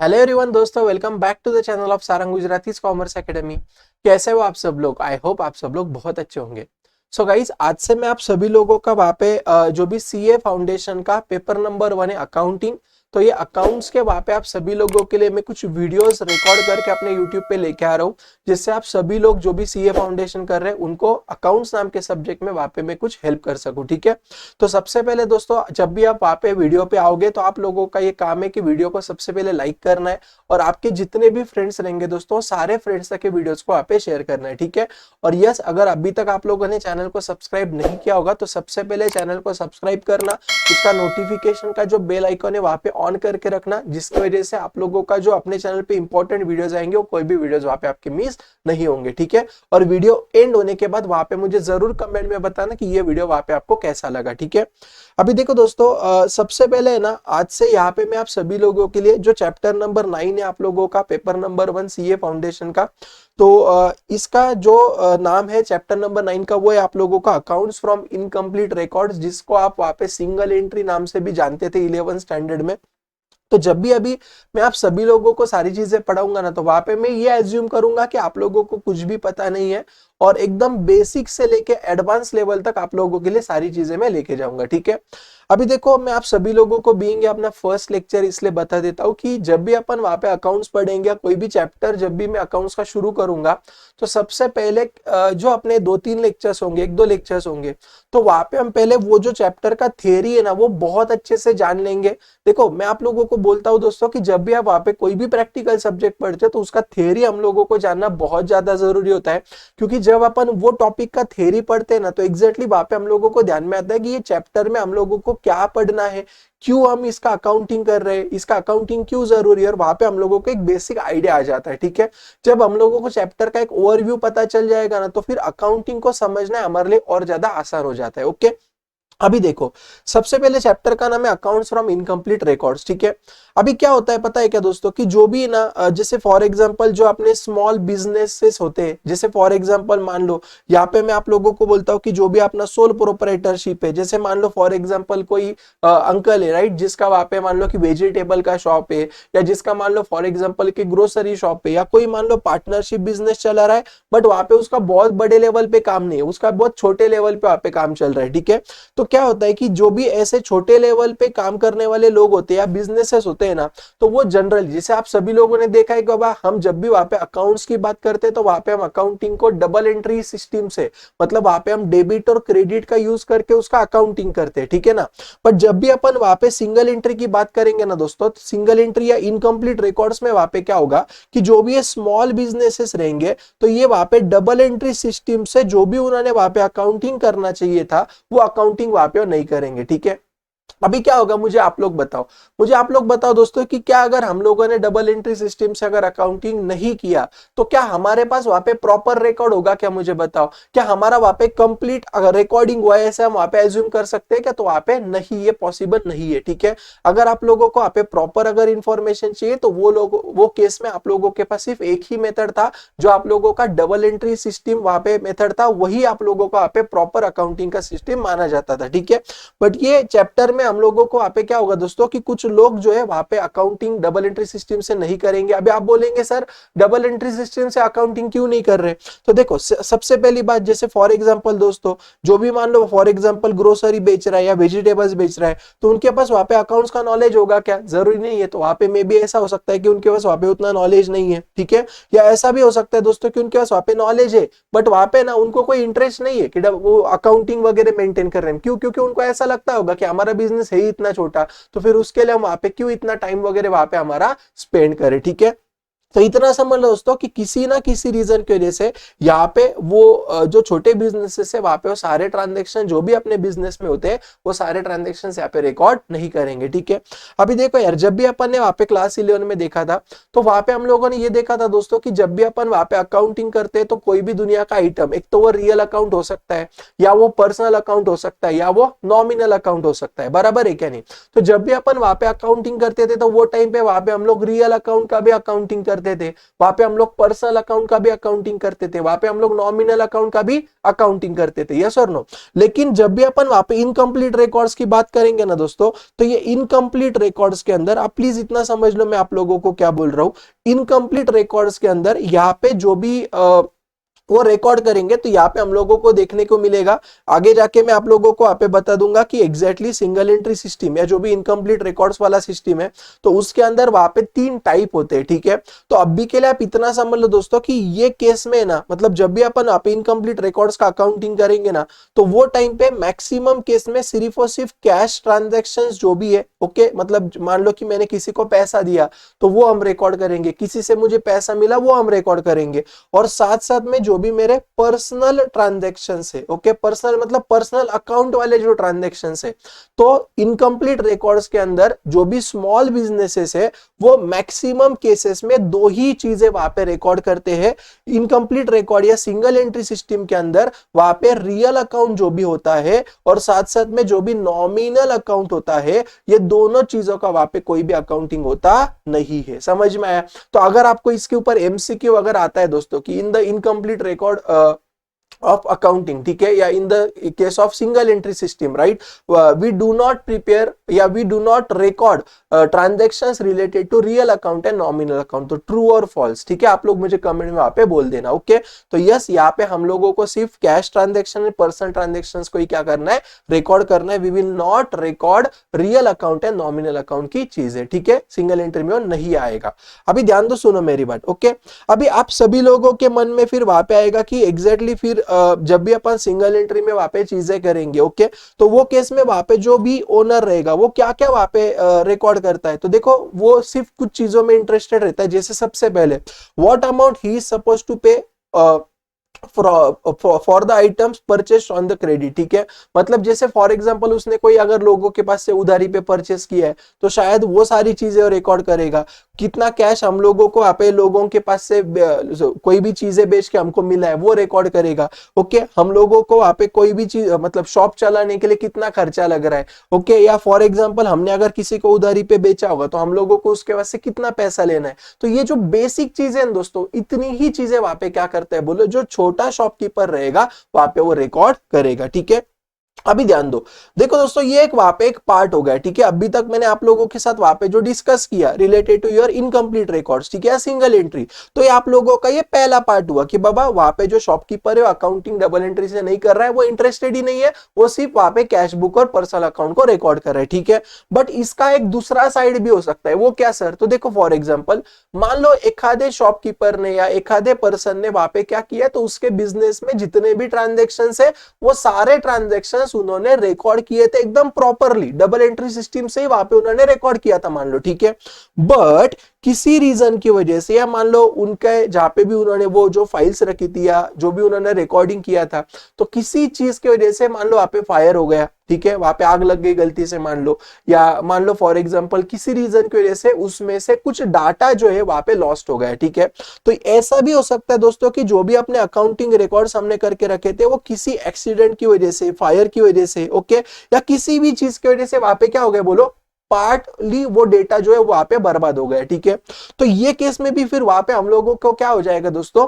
Hello everyone दोस्तों, welcome back to the channel of Sarang Gujarati commerce academy. कैसे हो आप सब लोग? आई होप आप सब लोग बहुत अच्छे होंगे। सो गाइज, आज से मैं आप सभी लोगों का वहाँ पे जो भी सीए फाउंडेशन का पेपर नंबर 1 है अकाउंटिंग, तो ये अकाउंट्स के वहाँ पे आप सभी लोगों के लिए मैं कुछ वीडियोस रिकॉर्ड करके अपने यूट्यूब पे लेके आ रहा हूँ, जिससे आप सभी लोग जो भी सीए फाउंडेशन कर रहे हैं उनको अकाउंट्स नाम के सब्जेक्ट में वहाँ पे मैं कुछ हेल्प कर सकूँ। ठीक है, तो सबसे पहले दोस्तों, जब भी आप वहाँ पे वीडियो पे आओगे तो आप लोगों का ये काम है कि वीडियो को सबसे पहले लाइक करना है और आपके जितने भी फ्रेंड्स रहेंगे दोस्तों, सारे फ्रेंड्स तक के वीडियोस को वहाँ पे शेयर करना है। ठीक है, और यस, अगर अभी तक आप लोगों ने चैनल को सब्सक्राइब नहीं किया होगा तो सबसे पहले चैनल को सब्सक्राइब करना, उसका नोटिफिकेशन का जो बेल आइकन है वहाँ पे ऑन करके रखना, जिसकी वजह से आप लोगों का जो अपने चैनल पे इंपॉर्टेंट वीडियोस आएंगे वो कोई भी वीडियोस वहाँ पे आपके मिस नहीं होंगे। ठीक है, और वीडियो एंड होने के बाद वहाँ पे मुझे जरूर कमेंट में बताना कि ये वीडियो वहाँ पे आपको कैसा लगा। ठीक है, अभी देखो दोस्तों, सबसे पहले है ना, आज से यहाँ पे मैं आप सभी लोगों के लिए जो चैप्टर नंबर 9 है आप लोगों का पेपर नंबर 1 सीए फाउंडेशन का, तो इसका जो नाम है चैप्टर नंबर 9 का, वो है आप लोगों का अकाउंट्स फ्रॉम इनकम्प्लीट रिकॉर्ड्स, जिसको आप वहाँ पे सिंगल एंट्री नाम से भी जानते थे 11 स्टैंडर्ड में। तो जब भी अभी मैं आप सभी लोगों को सारी चीजें पढ़ाऊंगा ना, तो वहां पे मैं ये एज्यूम करूंगा कि आप लोगों को कुछ भी पता नहीं है और एकदम बेसिक से लेके एडवांस लेवल तक आप लोगों के लिए सारी चीजें मैं लेके जाऊंगा। ठीक है, अभी देखो, मैं आप सभी लोगों को बीइंग अपना फर्स्ट लेक्चर इसलिए बता देता हूँ कि जब भी अपन वहां पे अकाउंट्स पढ़ेंगे, कोई भी चैप्टर जब भी मैं अकाउंट्स का शुरू करूंगा, तो सबसे पहले जो अपने 2-3 लेक्चर्स होंगे, 1-2 लेक्चर्स होंगे, तो वहां पे हम पहले वो जो चैप्टर का थियरी है ना वो बहुत अच्छे से जान लेंगे। देखो, मैं आप लोगों को बोलता हूँ दोस्तों कि जब भी आप वहां पे कोई भी प्रैक्टिकल सब्जेक्ट पढ़ते हो तो उसका थियरी हम लोगों को जानना बहुत ज्यादा जरूरी होता है, क्योंकि जब अपन वो टॉपिक का थियरी पढ़ते हैं ना, तो एग्जैक्टली वहां पे हम लोगों को ध्यान में आता है कि ये चैप्टर में हम लोगों को क्या पढ़ना है, क्यों हम इसका अकाउंटिंग कर रहे हैं, इसका अकाउंटिंग क्यों जरूरी है, और वहां पे हम लोगों को एक बेसिक आइडिया आ जाता है। ठीक है, जब हम लोगों को चैप्टर का एक ओवरव्यू पता चल जाएगा ना, तो फिर अकाउंटिंग को समझना हमारे लिए और ज्यादा आसान हो जाता है। ओके, अभी देखो, सबसे पहले चैप्टर का नाम है अकाउंट्स फ्रॉम इनकम्प्लीट रिकॉर्ड्स। ठीक है, अभी क्या होता है पता है क्या दोस्तों, कि जो भी ना जैसे फॉर एग्जांपल जो अपने स्मॉल बिजनेसेस होते हैं, जैसे फॉर एग्जांपल मान लो यहाँ पे मैं आप लोगों को बोलता हूँ कि जो भी अपना सोल प्रोप्राइटरशिप है, जैसे मान लो फॉर एग्जांपल कोई अंकल है, राइट, जिसका वहां पे मान लो कि वेजिटेबल का शॉप है, या जिसका मान लो फॉर एग्जांपल की ग्रोसरी शॉप है, या कोई मान लो पार्टनरशिप बिजनेस चला रहा है, बट वहां पे उसका बहुत बड़े लेवल पे काम नहीं है, उसका बहुत छोटे लेवल पे वहां पे काम चल रहा है। ठीक है, तो क्या होता है कि जो भी ऐसे छोटे लेवल पे काम करने वाले लोग होते हैं या बिजनेसेस होते हैं ना, तो वो जनरल, जैसे आप सभी लोगों ने देखा है कि बाबा हम जब भी वहां पे अकाउंट्स की बात करते हैं तो वहां पे हम अकाउंटिंग को डबल एंट्री सिस्टम से, मतलब वहां पे हम डेबिट और क्रेडिट का यूज करके उसका अकाउंटिंग करते हैं। ठीक है ना, पर जब भी अपन वहां पे सिंगल एंट्री की बात करेंगे ना दोस्तों, तो सिंगल एंट्री या इनकम्प्लीट रिकॉर्ड्स में वहां पे क्या होगा कि जो भी ये स्मॉल बिजनेसेस रहेंगे, तो ये वहां पे डबल एंट्री सिस्टम से जो भी उन्होंने वहां पे अकाउंटिंग करना चाहिए था वो अकाउंटिंग वहां पे नहीं करेंगे। ठीक है, अभी क्या होगा, मुझे आप लोग बताओ, मुझे आप लोग बताओ दोस्तों कि क्या अगर हम लोगों ने डबल एंट्री सिस्टम से अगर अकाउंटिंग नहीं किया तो क्या हमारे पास वहां पे प्रॉपर रिकॉर्ड होगा? क्या मुझे बताओ, क्या हमारा वहां पे कंप्लीट रिकॉर्डिंग हुआ है ऐसे हम वहां पे एज्यूम कर सकते हैं क्या? तो वहां पे नहीं, ये पॉसिबल नहीं है। ठीक है, अगर आप लोगों को वहां पे प्रॉपर अगर इंफॉर्मेशन चाहिए तो वो केस में आप लोगों के पास सिर्फ एक ही मेथड था, जो आप लोगों का डबल एंट्री सिस्टम वहां पे मेथड था, वही आप लोगों को वहां पे प्रॉपर अकाउंटिंग का सिस्टम माना जाता था। ठीक है, बट ये चैप्टर में हम लोगों को वहां पे क्या होगा दोस्तों कि कुछ लोग जो है वहां पे अकाउंटिंग डबल एंट्री सिस्टम से नहीं करेंगे। अभी आप बोलेंगे सर डबल एंट्री सिस्टम से अकाउंटिंग क्यों नहीं कर रहे? तो देखो, सबसे पहली बात, जैसे फॉर एग्जांपल दोस्तों, जो भी मान लो फॉर एग्जांपल ग्रोसरी बेच रहा है या वेजिटेबल्स बेच रहा है, तो उनके पास वहां पे अकाउंट्स का नॉलेज होगा क्या? जरूरी नहीं है। तो वहां पे मे भी ऐसा हो सकता है कि उनके पास वहां पे उतना नॉलेज नहीं है। ठीक है, या ऐसा भी हो सकता है दोस्तों कि उनके पास वहां पे नॉलेज है बट वहां पे ना उनको कोई इंटरेस्ट नहीं है कि वो अकाउंटिंग वगैरह मेंटेन कर रहे हैं। क्यों? क्योंकि उनको ऐसा लगता होगा कि हमारा बिजनेस है ही इतना छोटा, तो फिर उसके लिए हम वहां पे क्यों इतना टाइम वगैरह वहां पे हमारा स्पेंड करें। ठीक है, तो इतना समझ लो दोस्तों कि किसी ना किसी रीजन की वजह से यहाँ पे वो जो छोटे बिजनेसेस है वहां पे वो सारे ट्रांजेक्शन जो भी अपने बिजनेस में होते हैं वो सारे ट्रांजेक्शन यहाँ पे रिकॉर्ड नहीं करेंगे। ठीक है, अभी देखो यार, जब भी अपन ने वहां पे क्लास 11 में देखा था तो वहां पे हम लोगों ने ये देखा था दोस्तों कि जब भी अपन वहां पे अकाउंटिंग करते हैं तो कोई भी दुनिया का आइटम, एक तो वो रियल अकाउंट हो सकता है, या वो पर्सनल अकाउंट हो सकता है, या वो नॉमिनल अकाउंट हो सकता है। बराबर है क्या नहीं? तो जब भी अपन वहां पे अकाउंटिंग करते थे तो वो टाइम पे वहां पे हम लोग रियल अकाउंट का भी अकाउंटिंग करते करते थे, वहां पे हम लोग पर्सनल अकाउंट का भी अकाउंटिंग करते थे, वहां पे हम लोग नॉमिनल अकाउंट का भी अकाउंटिंग करते थे, यस और नो। लेकिन जब भी अपन वहां पे इनकम्प्लीट रिकॉर्ड्स की बात करेंगे ना दोस्तों, तो ये इनकम्प्लीट रिकॉर्ड्स के अंदर आप प्लीज इतना समझ लो मैं आप लोगों को क्या बोल रहा हूं। इनकम्प्लीट रिकॉर्ड्स के अंदर यहाँ पे जो भी वो रिकॉर्ड करेंगे तो यहाँ पे हम लोगों को देखने को मिलेगा, आगे जाके मैं आप लोगों को यहाँ पे बता दूंगा कि एग्जैक्टली सिंगल एंट्री सिस्टम या जो भी इनकम्प्लीट रिकॉर्ड्स वाला सिस्टम है तो उसके अंदर वहां पे 3 टाइप होते हैं, ठीक है। तो अभी के लिए आप इतना समझ लो दोस्तों कि ये केस में ना, मतलब जब भी अपन आप इनकम्प्लीट रिकॉर्ड्स का अकाउंटिंग करेंगे ना, तो वो टाइम पे मैक्सिमम केस में सिर्फ और सिर्फ कैश ट्रांजेक्शन जो भी है, ओके, मतलब मान लो कि मैंने किसी को पैसा दिया तो वो हम रिकॉर्ड करेंगे, किसी से मुझे पैसा मिला वो हम रिकॉर्ड करेंगे, और साथ साथ में जो भी मेरे पर्सनल ट्रांजैक्शन है, ओके, पर्सनल मतलब पर्सनल अकाउंट वाले जो ट्रांजैक्शन है, तो इनकम्प्लीट रिकॉर्ड्स के अंदर जो भी स्मॉल बिजनेसेस है वो मैक्सिमम केसेस में 2 ही चीजें वहां पे रिकॉर्ड करते हैं। इनकम्प्लीट रिकॉर्ड या सिंगल एंट्री सिस्टम के अंदर वहां पे रियल अकाउंट जो भी होता है और साथ साथ में जो भी नॉमिनल अकाउंट होता है, ये दोनों चीजों का वहां पे कोई भी अकाउंटिंग होता नहीं है। समझ में आया? तो अगर आपको इसके ऊपर एमसीक्यू अगर आता है दोस्तों कि in the incomplete record of accounting, ठीक है, या in the case of single entry system, right, we do not prepare या we do not record transactions related to real account and nominal account, तो true और false, ठीक है, आप लोग मुझे कमेंट में वहां पे बोल देना, ओके। तो यस, यहाँ पे हम लोगों को सिर्फ कैश ट्रांजेक्शन और पर्सनल ट्रांजेक्शन को ही क्या करना है, रिकॉर्ड करना है। We will not record real account and nominal account की चीजें, ठीक है, सिंगल एंट्री में नहीं आएगा। अभी ध्यान दो, सुनो मेरी बात, ओके। अभी आप सभी लोगों के मन में फिर वहां पे आएगा कि एग्जैक्टली फिर जब भी अपन सिंगल एंट्री में वहां पे चीजें करेंगे, ओके, तो वो केस में वहां पे जो भी ओनर रहेगा वो क्या क्या वहां पे रिकॉर्ड करता है। तो देखो, वो सिर्फ कुछ चीजों में इंटरेस्टेड रहता है, जैसे सबसे पहले what amount he is suppose to pay for the items purchase on the credit, ठीक है, मतलब जैसे फॉर एग्जांपल उसने कोई अगर लोगों के पास से उधारी पे परचेस किया है तो शायद वो सारी चीजें रिकॉर्ड करेगा। कितना कैश हम लोगों को आपे लोगों के पास से कोई भी चीजें बेच के हमको मिला है वो रिकॉर्ड करेगा, ओके। हम लोगों को वहां पे कोई भी चीज मतलब शॉप चलाने के लिए कितना खर्चा लग रहा है, ओके, या फॉर एग्जांपल हमने अगर किसी को उधारी पे बेचा होगा तो हम लोगों को उसके पास से कितना पैसा लेना है। तो ये जो बेसिक चीजें हैं दोस्तों, इतनी ही चीजें वहां पे क्या करते हैं, बोलो, जो छोटा शॉपकीपर रहेगा वहां पे वो रिकॉर्ड करेगा, ठीक है। अभी ध्यान दो, देखो दोस्तों, ये एक वहां पे एक पार्ट हो गया, ठीक है। अभी तक मैंने आप लोगों के साथ वहां पे जो डिस्कस किया related to your incomplete records, ठीक है, सिंगल एंट्री, तो ये आप लोगों का ये पहला पार्ट हुआ कि बाबा वहां पे जो शॉपकीपर है अकाउंटिंग डबल एंट्री से नहीं कर रहा है, वो इंटरेस्टेड ही नहीं है, वो सिर्फ वहां पे कैश बुक और पर्सनल अकाउंट को रिकॉर्ड कर रहा है, ठीक है। बट इसका एक दूसरा साइड भी हो सकता है, वो क्या सर? तो देखो, फॉर एग्जाम्पल मान लो एखादे शॉपकीपर ने या एखादे पर्सन ने वहां पे क्या किया, तो उसके बिजनेस में जितने भी ट्रांजेक्शन है वो सारे ट्रांजेक्शन उन्होंने रिकॉर्ड किए थे एकदम प्रॉपरली, डबल एंट्री सिस्टम से ही वहां पे उन्होंने रिकॉर्ड किया था, मान लो, ठीक है। बट किसी रीजन की वजह से, या मान लो उनके जहां पे भी उन्होंने वो जो फाइल्स रखी थी या जो भी उन्होंने रिकॉर्डिंग किया था, तो किसी चीज की वजह से मान लो वहां पे फायर हो गया, ठीक है, वहां पे आग लग गई गलती से मान लो, या मान लो फॉर एग्जांपल किसी रीजन की वजह से उसमें से कुछ डाटा जो है वहां पे लॉस्ट हो गया, ठीक है। तो ऐसा भी हो सकता है दोस्तों कि जो भी अपने अकाउंटिंग रिकॉर्ड्स हमने करके रखे थे वो किसी एक्सीडेंट की वजह से, फायर की वजह से, ओके, या किसी भी चीज की वजह से वहां पे क्या हो गया, बोलो, पार्टली वो डेटा जो है वहां पे बर्बाद हो गया, ठीक है। तो ये केस में भी फिर वहां पे हम लोगों को क्या हो जाएगा दोस्तों,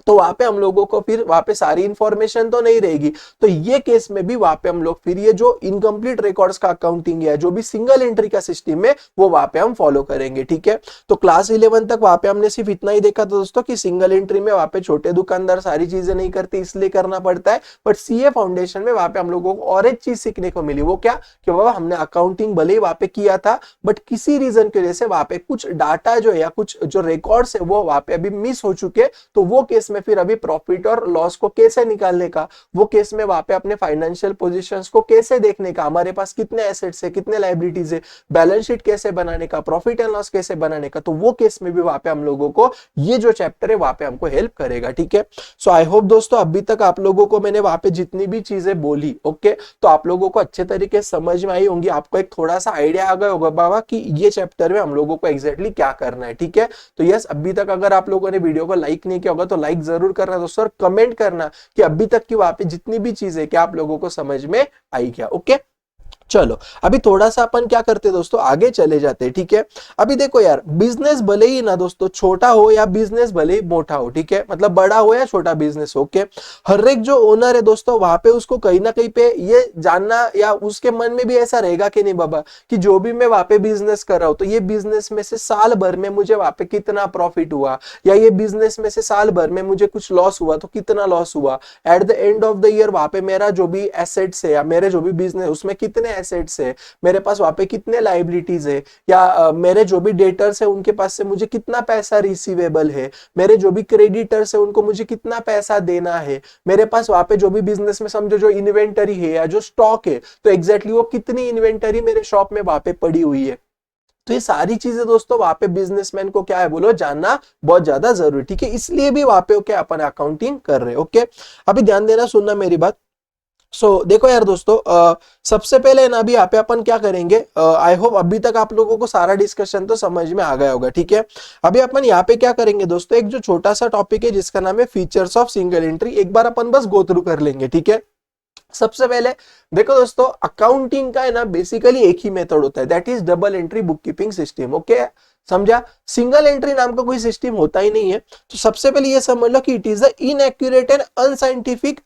तो वहां पे हम लोगों को फिर वहां पे सारी इंफॉर्मेशन तो नहीं रहेगी, तो ये केस में भी वहां पे हम लोग फिर ये जो इनकम्प्लीट रिकॉर्ड्स का अकाउंटिंग है, जो भी सिंगल एंट्री का सिस्टम है, वो वहां पे हम फॉलो करेंगे, ठीक है। तो क्लास 11 तक वहां पे हमने सिर्फ इतना ही देखा था दोस्तों कि सिंगल एंट्री में वहां पे छोटे दुकानदार सारी चीजें नहीं करते, इसलिए करना पड़ता है। बट सीए फाउंडेशन में वहां पे हम लोगों को और एक चीज सीखने को मिली, वो क्या, कि बाबा हमने अकाउंटिंग भले ही वहां पे किया था, बट किसी रीजन की वजह से वहां पे कुछ डाटा जो है या कुछ जो रिकॉर्ड्स है वो वहां पे अभी मिस हो चुके, तो वो केस में फिर अभी प्रॉफिट और लॉस को कैसे निकालने का, वो केस में वहां पे अपने फाइनेंशियल पोजीशंस को कैसे देखने का, हमारे पास कितने एसेट्स है, कितने लायबिलिटीज है, बैलेंस शीट कैसे बनाने का, प्रॉफिट एंड लॉस कैसे बनाने का, तो वो केस में भी वहां पे हम लोगों को ये जो चैप्टर है वहां पे हमको हेल्प करेगा, ठीक है। सो आई होप दोस्तों अभी तक आप लोगों को मैंने वहां पे जितनी भी चीजें बोली, ओके, तो आप लोगों को अच्छे तरीके से समझ में आई होंगी, आपको एक थोड़ा सा आइडिया आ गया होगा बाबा कि ये चैप्टर में हम लोगों को एग्जैक्टली क्या करना है, ठीक है। तो यस, अभी तक अगर आप लोगों ने वीडियो को लाइक नहीं किया होगा तो लाइक जरूर करना दोस्तों, और कमेंट करना कि अभी तक की वहां पे जितनी भी चीजें क्या आप लोगों को समझ में आई क्या, ओके। चलो अभी थोड़ा सा अपन क्या करते हैं दोस्तों, आगे चले जाते हैं, ठीक है। अभी देखो यार, बिजनेस भले ही ना दोस्तों छोटा हो या बिजनेस भले ही मोटा हो, ठीक है, मतलब बड़ा हो या छोटा बिजनेस हो, ओके, हर एक जो ओनर है दोस्तों वहां पे उसको कहीं ना कहीं पे ये जानना या उसके मन में भी ऐसा रहेगा कि नहीं बाबा, कि जो भी मैं वहां पे बिजनेस कर रहा हूं तो ये बिजनेस में से साल भर में मुझे वहां पे कितना प्रॉफिट हुआ, या ये बिजनेस में से साल भर में मुझे कुछ लॉस हुआ तो कितना लॉस हुआ, at the end of the year वहां पे मेरा जो भी एसेट्स है या मेरे जो भी बिजनेस उसमें कितने एसेट्स है, मेरे पास वहां पे कितने लाइबिलिटीज है, या मेरे जो भी डेटर्स है उनके पास से मुझे कितना पैसा रिसीवेबल है, मेरे जो भी क्रेडिटर्स है उनको मुझे कितना पैसा देना है, मेरे पास वहां पे जो भी बिजनेस में समझो जो इन्वेंटरी है या जो स्टॉक है तो एग्जैक्टली वो कितनी इन्वेंटरी मेरे शॉप में वहां पे पड़ी हुई है। तो ये सारी चीजें दोस्तों वहां पे बिजनेसमैन को क्या है बोलो, जानना बहुत ज्यादा जरूरी, ठीक है, इसलिए भी वहां पे क्या अपन अकाउंटिंग कर रहे हैं, ओके। अभी ध्यान देना, सुनना मेरी बात। देखो यार दोस्तों, सबसे पहले ना अभी यहाँ पे अपन क्या करेंगे, आई होप अभी तक आप लोगों को सारा डिस्कशन तो समझ में आ गया होगा, ठीक है। अभी अपन यहाँ पे क्या करेंगे दोस्तों, एक जो छोटा सा टॉपिक है जिसका नाम है फीचर्स ऑफ सिंगल एंट्री, एक बार अपन बस गो थ्रू कर लेंगे, ठीक है। सबसे पहले देखो दोस्तों, अकाउंटिंग का है ना बेसिकली एक ही मेथड होता है, that is double entry book keeping system, okay, समझा। सिंगल एंट्री नाम का कोई सिस्टम होता ही नहीं है। तो सबसे पहले ये समझ लो कि it is the inaccurate and unscientific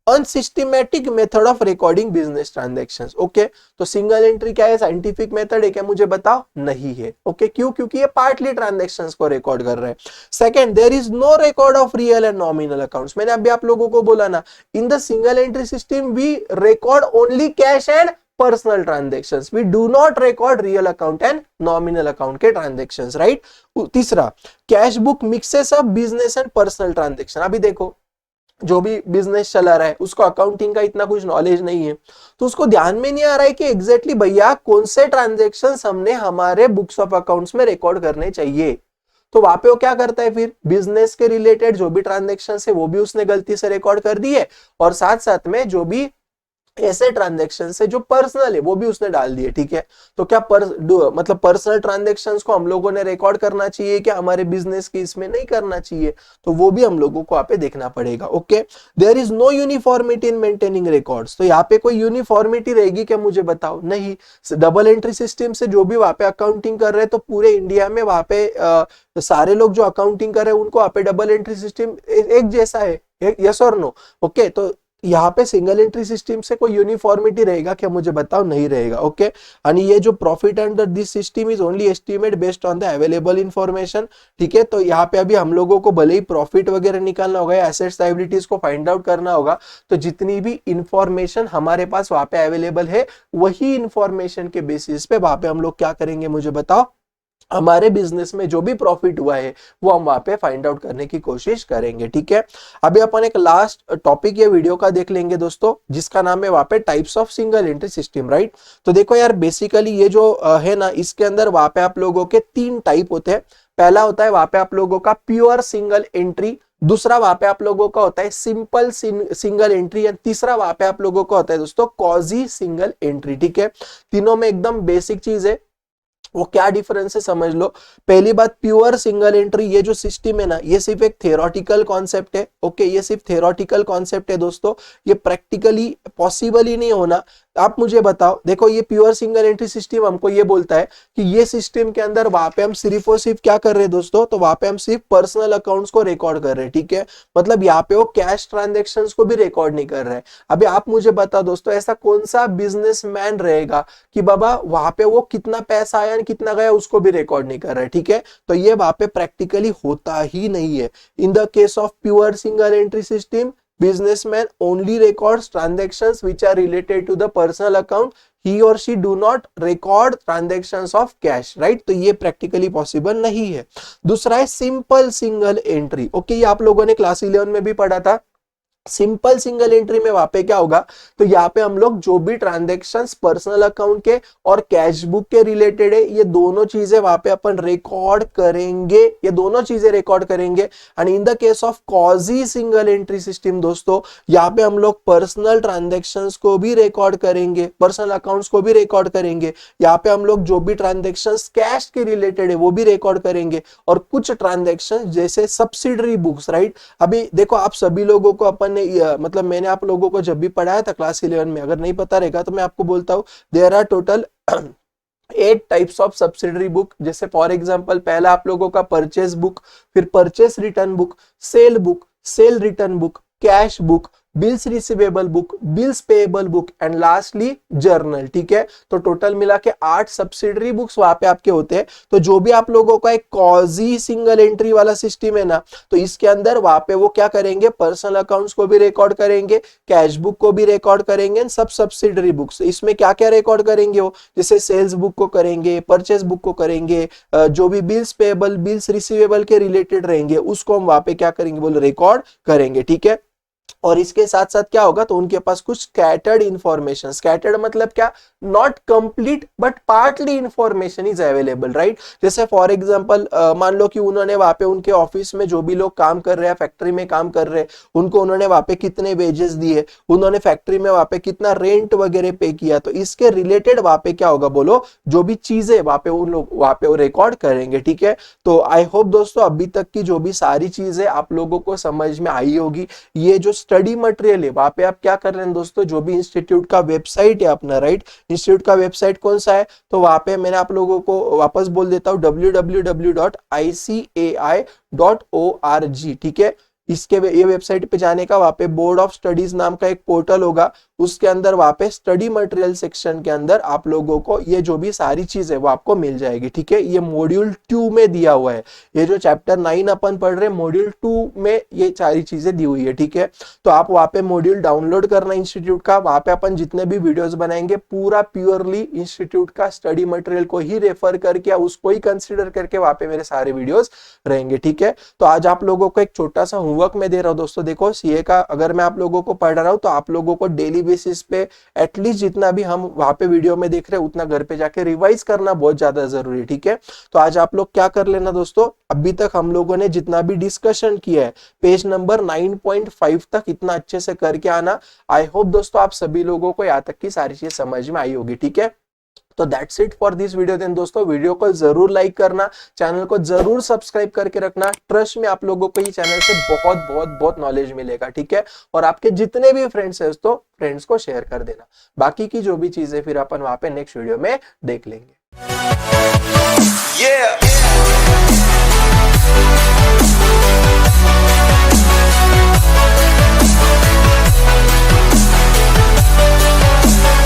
unsystematic method of recording business transactions, okay. तो सिंगल एंट्री क्या है, साइंटिफिक मेथड है क्या, मुझे बताओ, नहीं है, ओके। क्यों? क्योंकि ये पार्टली ट्रांजैक्शंस को रिकॉर्ड कर रहे हैं। Second, there is no record of real and nominal accounts. मैंने अभी आप लोगों को बोला ना, in the single entry system we record only cash and personal transactions, we do not record real account and nominal account के transactions, right. तीसरा, cash book mixes of business and personal transaction. अभी देखो, जो भी business चला रहा है उसको अकाउंटिंग का इतना कुछ नॉलेज नहीं है, तो उसको ध्यान में नहीं आ रहा है कि एग्जैक्टली भैया कौन से ट्रांजेक्शंस हमने हमारे बुक्स ऑफ अकाउंट्स में रिकॉर्ड करने चाहिए। तो वहां पे वो क्या करता है, फिर बिजनेस के रिलेटेड जो भी ट्रांजेक्शन है वो भी उसने गलती से रिकॉर्ड कर दी है, और साथ साथ में जो भी ऐसे ट्रांजेक्शन से जो पर्सनल है वो भी उसने डाल दिए, ठीक है। तो क्या मतलब पर्सनल ट्रांजेक्शंस को हम लोगों ने रिकॉर्ड करना चाहिए क्या, हमारे बिजनेस की इसमें नहीं करना चाहिए, तो वो भी हम लोगों को यहाँ पे देखना पड़ेगा, okay. There is no uniformity in maintaining records. तो यहाँ पे कोई यूनिफॉर्मिटी रहेगी क्या, मुझे बताओ, नहीं। डबल एंट्री सिस्टम से जो भी वहां पे अकाउंटिंग कर रहे हैं तो पूरे इंडिया में वहां पे सारे लोग जो अकाउंटिंग कर रहे हैं उनको वहां पे डबल एंट्री सिस्टम एक जैसा है, यस और नो, ओके। तो यहाँ पे सिंगल एंट्री सिस्टम से कोई यूनिफॉर्मिटी रहेगा क्या, मुझे बताओ, नहीं रहेगा, ओके। यानी ये जो profit under this system is only estimate based on the available information, ठीक है। तो यहाँ पे अभी हम लोगों को भले ही प्रॉफिट वगैरह निकालना होगा, एसेट्स लायबिलिटीज को फाइंड आउट करना होगा, तो जितनी भी इंफॉर्मेशन हमारे पास वहां पे अवेलेबल है वही इंफॉर्मेशन के बेसिस पे वहां पे हम लोग क्या करेंगे, मुझे बताओ, हमारे बिजनेस में जो भी प्रॉफिट हुआ है वो हम वहां पे फाइंड आउट करने की कोशिश करेंगे, ठीक है। अभी अपन एक लास्ट टॉपिक ये वीडियो का देख लेंगे दोस्तों, जिसका नाम है वहां पे types of single entry system, right. तो देखो यार, बेसिकली ये जो है ना, इसके अंदर वहां पे आप लोगों के 3 टाइप होते हैं। पहला होता है वहां पे आप लोगों का प्योर सिंगल एंट्री, दूसरा वहां पे आप लोगों का होता है सिंपल सिंगल एंट्री, एंड तीसरा वहां पे आप लोगों का होता है दोस्तों क्वाजी सिंगल एंट्री, ठीक है। तीनों में एकदम बेसिक चीज है, वो क्या डिफरेंस है समझ लो। पहली बात, प्योर सिंगल एंट्री ये जो सिस्टम है ना, ये सिर्फ एक थ्योरेटिकल कॉन्सेप्ट है, ओके, ये सिर्फ थ्योरेटिकल कॉन्सेप्ट है दोस्तों, ये प्रैक्टिकली पॉसिबल ही नहीं होना। आप मुझे बताओ, देखो ये प्योर सिंगल एंट्री सिस्टम हमको ये बोलता है कि ये सिस्टम के अंदर वहां पे हम सिर्फ और सिर्फ क्या कर रहे हैं दोस्तों, तो वहां पे हम सिर्फ पर्सनल अकाउंट्स को रिकॉर्ड कर रहे हैं, ठीक है। मतलब यहाँ पे वो कैश ट्रांजेक्शंस को भी रिकॉर्ड नहीं कर रहे हैं। अभी आप मुझे बताओ दोस्तों, ऐसा कौन सा बिजनेसमैन रहेगा कि बाबा वहां पे वो कितना पैसा आया कितना गया उसको भी रिकॉर्ड नहीं कर रहा है, ठीक है। तो ये वहां पे प्रैक्टिकली होता ही नहीं है। In the case of pure single entry system, businessman only records transactions which are related to the personal account, he or she do not record transactions of cash, right। तो ये प्रैक्टिकली पॉसिबल नहीं है। दूसरा है simple single entry, okay, ये आप लोगों ने क्लास 11 में भी पढ़ा था। सिंपल सिंगल एंट्री में वहां पे क्या होगा, तो यहाँ पे हम लोग जो भी ट्रांजेक्शंस पर्सनल अकाउंट के और कैश बुक के रिलेटेड है, ये दोनों चीजें वहां पे अपन रिकॉर्ड करेंगे, ये दोनों चीजें रिकॉर्ड करेंगे। And in the case of quasi single entry system दोस्तों, यहाँ पे हम लोग पर्सनल ट्रांजेक्शंस को भी रिकॉर्ड करेंगे, पर्सनल अकाउंट्स को भी रिकॉर्ड करेंगे। यहाँ पे हम लोग जो भी ट्रांजेक्शंस कैश के रिलेटेड है वो भी रिकॉर्ड करेंगे, और कुछ ट्रांजेक्शन जैसे सब्सिडरी बुक्स, राइट। अभी देखो, आप सभी लोगों को अपन मतलब मैंने आप लोगों को जब भी पढ़ाया था क्लास 11 में, अगर नहीं पता रहेगा तो मैं आपको बोलता हूँ, there are total 8 types of subsidiary book. जैसे फॉर एग्जांपल पहला आप लोगों का परचेस बुक, फिर purchase return book, sale return book, cash book, bills receivable book, bills payable book and lastly journal. ठीक है, तो टोटल मिला के 8 सब्सिडरी बुक्स वहां पे आपके होते हैं। तो जो भी आप लोगों का एक कॉजी सिंगल एंट्री वाला सिस्टम है ना, तो इसके अंदर वहां पे वो क्या करेंगे, पर्सनल अकाउंट्स को भी रिकॉर्ड करेंगे, कैश बुक को भी रिकॉर्ड करेंगे, सब सब्सिडरी बुक्स। इसमें क्या क्या रिकॉर्ड करेंगे वो, जैसे सेल्स बुक को करेंगे, परचेस बुक को करेंगे, जो भी बिल्स पेएबल बिल्स रिसीवेबल के रिलेटेड रहेंगे उसको हम वहां पे क्या करेंगे, बोलो रिकॉर्ड करेंगे। ठीक है, और इसके साथ साथ क्या होगा, तो उनके पास कुछ स्कैटर्ड इंफॉर्मेशन, स्कैटर्ड मतलब क्या, not complete but partly information is available, right. जैसे फॉर एग्जांपल मान लो कि उन्होंने वहां पे उनके ऑफिस में जो भी लोग काम कर रहे हैं, फैक्ट्री में काम कर रहे हैं, उनको उन्होंने वहां पे कितने वेजेस दिए, उन्होंने फैक्ट्री में वहां पे कितना रेंट वगैरह पे किया, तो इसके रिलेटेड वहां पे क्या होगा, बोलो जो भी चीजें वहां पे उन लोग वहां पे रिकॉर्ड करेंगे। ठीक है, तो आई होप दोस्तों अभी तक की जो भी सारी चीजें आप लोगों को समझ में आई होगी। ये जो स्टडी मटेरियल है वहां पे आप क्या कर रहे हैं दोस्तों, जो भी इंस्टीट्यूट का वेबसाइट है अपना, राइट, इंस्टीट्यूट का वेबसाइट कौन सा है, तो वहां पे मैंने आप लोगों को वापस बोल देता हूं, www.icai.org। ठीक है, इसके ये वेबसाइट पे जाने का वहां पे बोर्ड ऑफ स्टडीज नाम का एक पोर्टल होगा, उसके अंदर वहां पे स्टडी मटेरियल सेक्शन के अंदर आप लोगों को ये जो भी सारी चीज है वो आपको मिल जाएगी। ठीक है, ये मॉड्यूल 2 में दिया हुआ है, ये जो चैप्टर 9 अपन पढ़ रहे हैं मॉड्यूल 2 में ये सारी चीजें दी हुई है। ठीक है, तो आप वहां पे मॉड्यूल डाउनलोड करना इंस्टीट्यूट का, वहां पे अपन जितने भी वीडियोस बनाएंगे पूरा प्योरली इंस्टीट्यूट का स्टडी मटेरियल को ही रेफर करके, उसको ही कंसिडर करके वहां पे मेरे सारे वीडियोस रहेंगे। ठीक है, तो आज आप लोगों को एक छोटा सा होमवर्क में दे रहा हूं दोस्तों। देखो सीए का अगर मैं आप लोगों को पढ़ा रहा हूं तो आप लोगों को डेली बेसिस पे एटलीस्ट जितना भी हम वहां पे वीडियो में देख रहे हैं उतना घर पे जाके रिवाइज करना बहुत ज्यादा जरूरी है। ठीक है, तो आज आप लोग क्या कर लेना दोस्तों, अभी तक हम लोगों ने जितना भी डिस्कशन किया है पेज नंबर 9.5 तक इतना अच्छे से करके आना। आई होप दोस्तों आप सभी लोगों को यहाँ तक की सारी चीज समझ में आई होगी। ठीक है, तो that's it for this video. Then दोस्तों वीडियो को जरूर लाइक करना, चैनल को जरूर सब्सक्राइब करके रखना। ट्रस्ट में आप लोगों को ये चैनल से बहुत बहुत बहुत नॉलेज मिलेगा। ठीक है, और आपके जितने भी फ्रेंड्स हैं तो फ्रेंड्स को शेयर कर देना। बाकी की जो भी चीजें फिर अपन वहां पे नेक्स्ट वीडियो में देख लेंगे।